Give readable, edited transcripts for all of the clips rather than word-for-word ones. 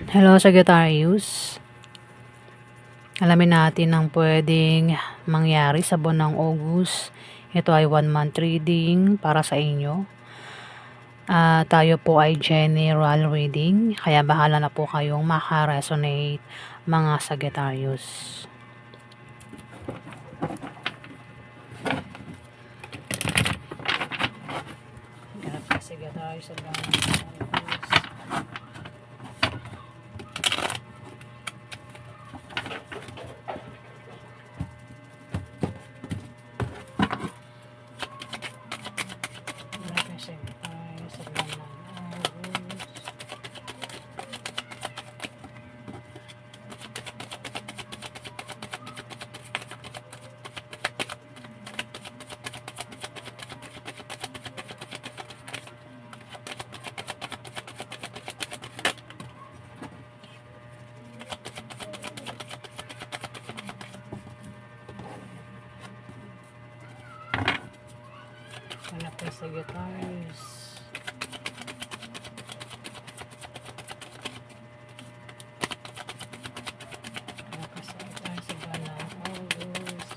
Hello, Sagittarius. Alamin natin ang pwedeng mangyari sa buwan ng August. Ito ay 1 month reading para sa inyo. Tayo po ay general reading, kaya bahala na po kayong makaresonate mga Sagittarius. Ganap ka Sagittarius sa buwan ng August. Anak ng Sagittarius. Anak ng Sagittarius sa buwan ng August.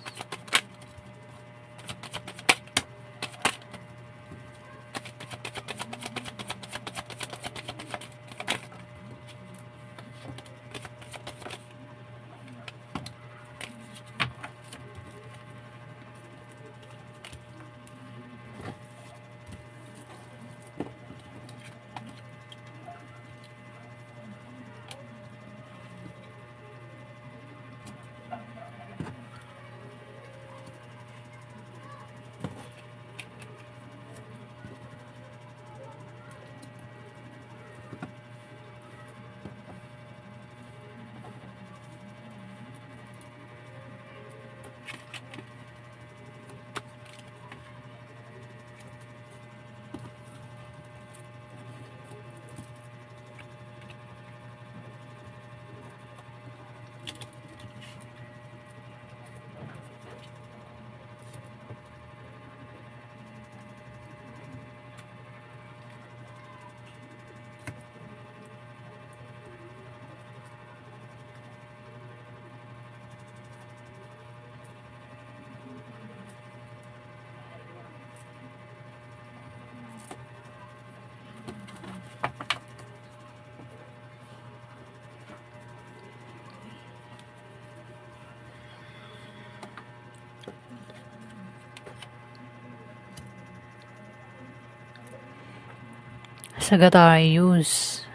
Sagittarius,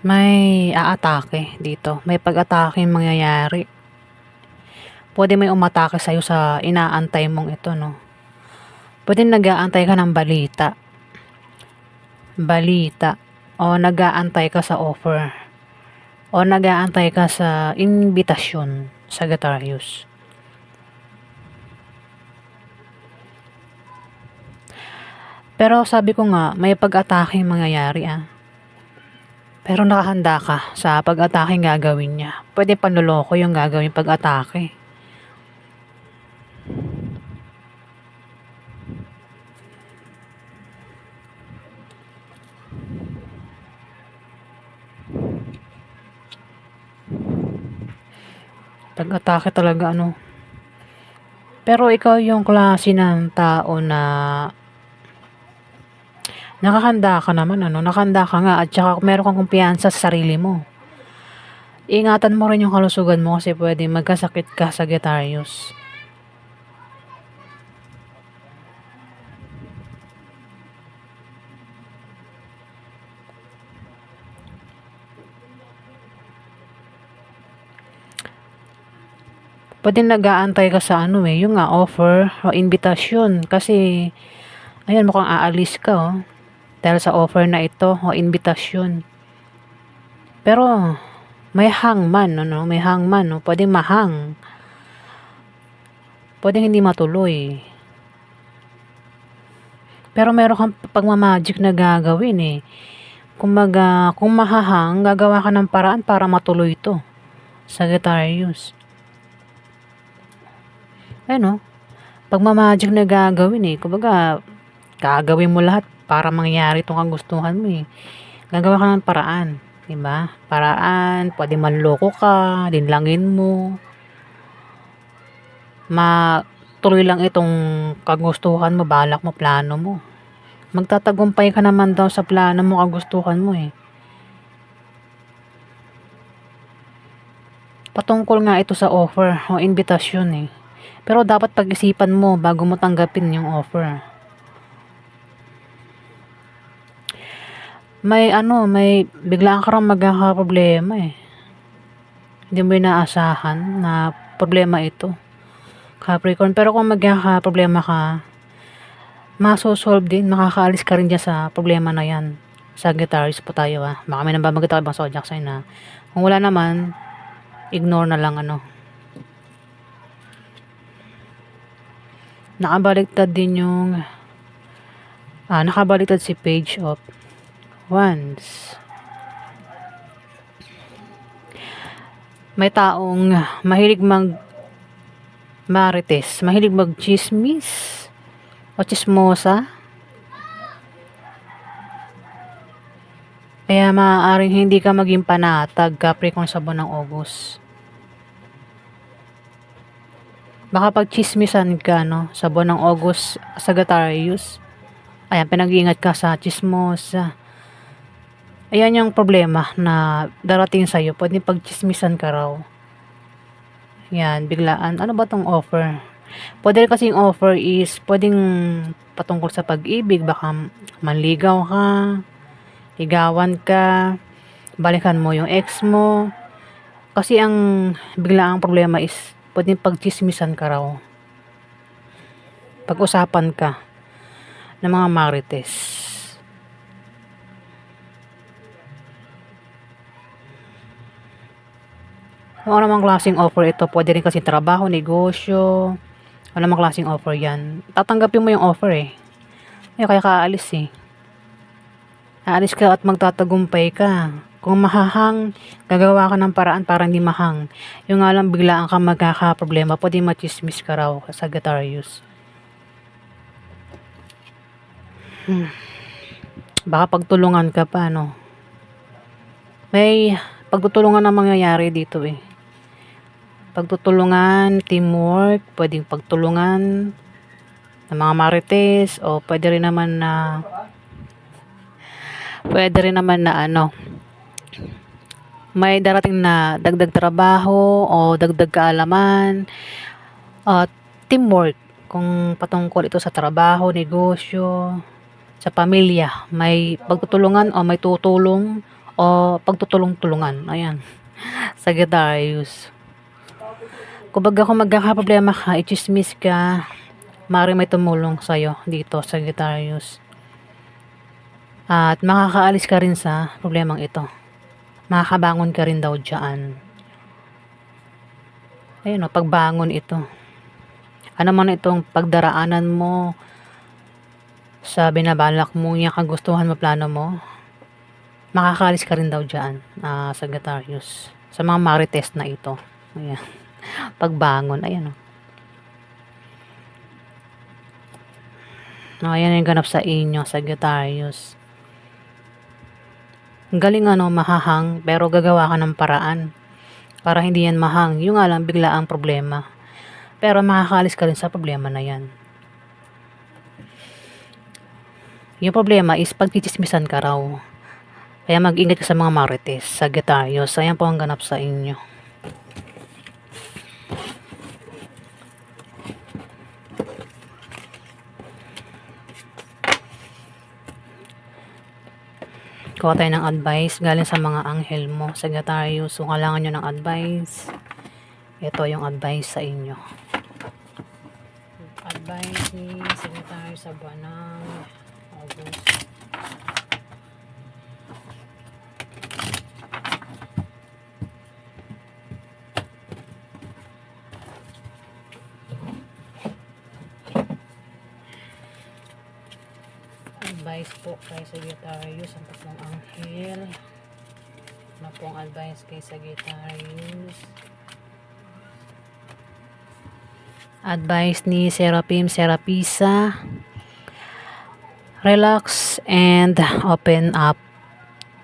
may aatake dito. May pag-atake mangyayari. Pwede may umatake sa'yo sa inaantay mong ito, no? Pwede nag-aantay ka ng balita. O nag-aantay ka sa offer. O nag-aantay ka sa invitasyon, Sagittarius. Pero sabi ko nga, may pag-atake mangyayari Pero nakahanda ka sa pag-atake gagawin niya. Pwede panloloko yung gagawin pag-atake. Pag-atake talaga Pero ikaw yung klase ng tao na nakahanda ka naman nakahanda ka nga at saka meron kang kumpiyansa sa sarili mo. Ingatan mo rin yung kalusugan mo kasi pwede magkasakit ka, Sagittarius. Pwede nag-aantay ka sa yung offer o invitasyon kasi ayan mukhang aalis ka dahil sa offer na ito o invitasyon. Pero may hangman, may hangman, pwedeng mahang. Pwedeng hindi matuloy. Pero meron kang pagmamagic na gagawin Kumbaga, kung mahahang, gagawa ka ng paraan para matuloy ito. Sagittarius. Pagmamagic na gagawin Kumbaga, gagawin mo lahat para mangyari itong kagustuhan mo Gagawa ka ng paraan, 'di ba? Paraan, pwede manloko ka, linlangin mo, matuloy lang itong kagustuhan mo, balak mo, plano mo. Magtatagumpay ka naman daw sa plano mo, kagustuhan mo eh. Patungkol nga ito sa offer o invitasyon eh. Pero dapat pag-isipan mo bago mo tanggapin yung offer. May biglaan ka rin magkakaproblema eh. Hindi mo inaasahan na problema ito, Capricorn. Pero kung magkakaproblema ka, masosolve din, makakaalis ka rin dyan sa problema na yan. Sagittarius po tayo baka may nababagit ako ibang zodiac sign na. Kung wala naman, ignore na lang Nakabaliktad din yung nakabaliktad si Page of Wands. May taong mahilig marites, mahilig mag-chismis o chismosa. Kaya maaaring hindi ka maging panatag, Capricorn, sa buwan ng August. Baka pag-chismisan ka, sa buwan ng August, Sagittarius. Ayan, pinag-iingat ka sa chismosa. Ayan yung problema na darating sa'yo. Pwede pag-chismisan ka raw. Yan, biglaan. Ano ba tong offer? Pwede rin kasi yung offer is, pwedeng patungkol sa pag-ibig. Baka manligaw ka, ligawan ka, balikan mo yung ex mo. Kasi ang biglaang problema is, pwedeng pag-chismisan ka raw. Pag-usapan ka ng mga marites. Kung ano namang klaseng offer ito, pwede rin kasi trabaho, negosyo, ano namang klaseng offer yan. Tatanggapin mo yung offer eh. Kaya kaalis eh. Aalis ka at magtatagumpay ka. Kung mahahang, gagawa ka ng paraan para hindi mahang. Yung nga lang biglaan ka magkakaproblema, pwede machismis ka raw, Sagittarius. Baka pagtulungan ka pa, May pagtutulungan na mangyayari dito eh. Pagtutulungan, teamwork, pwedeng pagtulungan ng mga marites o pwede rin naman na may darating na dagdag trabaho o dagdag kaalaman at teamwork kung patungkol ito sa trabaho, negosyo, sa pamilya. May pagtutulungan o may tutulong o pagtutulong-tulungan. Ayan. Sagittarius. Kumbaga kung magkakaproblema ka, i-chismis ka, maaaring may tumulong sa'yo dito, Sagittarius. At makakaalis ka rin sa problemang ito. Makakabangon ka rin daw dyan. Ayun pagbangon ito. Ano man itong pagdaraanan mo sa binabalak mo, yung kagustuhan mo, plano mo, makakaalis ka rin daw dyan, Sagittarius. Sa mga marites na ito. Ayan. Pagbangon, ayan ayan yung ganap sa inyo, Sagittarius. Galing mahahang, pero gagawa ka ng paraan para hindi yan mahang. Yung nga lang bigla ang problema. Pero makakaalis ka rin sa problema na yan. Yung problema is pagchichismisan ka raw. Kaya mag-ingat ka sa mga marites, Sagittarius. Ayan po ang ganap sa inyo. Kuha tayo ng advice galing sa mga anghel mo, Sagittarius. Kung kailangan nyo ng advice, ito yung advice sa inyo. Advice ni Sagittarius sa buwan ng August. Advice po kay Sagittarius, ang tatlong anghel. Ano pong advice kay Sagittarius? Advice ni Seraphim, Serapisa: relax and open up.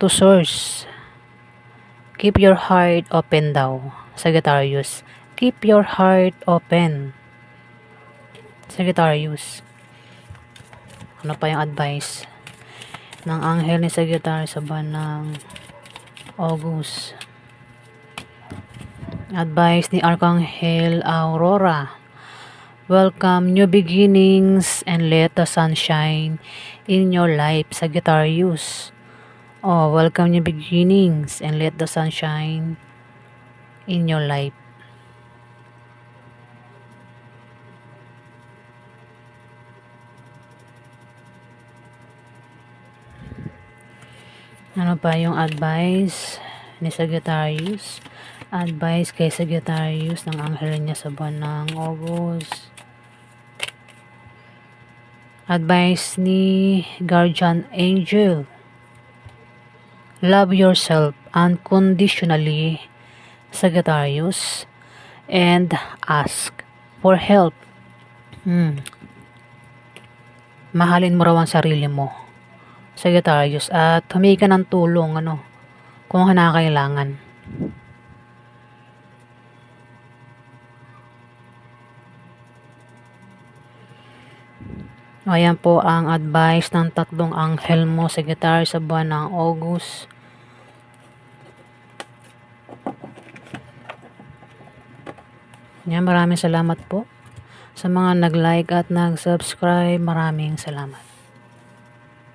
to source. Keep your heart open daw, Sagittarius. Keep your heart open, Sagittarius. Ano pa yung advice ng anghel ni Sagittarius sa buwan ng August? Advice ni Archangel Aurora. Welcome new beginnings and let the sun shine in your life, Sagittarius. Oh, welcome new beginnings and let the sun shine in your life. Ano pa yung advice ni Sagittarius? Advice kay Sagittarius ng anghel niya sa buwan ng August. Advice ni Guardian Angel. Love yourself unconditionally, Sagittarius, and ask for help. Mahalin mo raw ang sarili mo, Sagittarius, at humingi ka ng tulong kung kinakailangan. Ayan po ang advice ng tatlong anghel mo, Sagittarius, sa buwan ng August. Yan, maraming salamat po sa mga nag-like at nag-subscribe. Maraming salamat.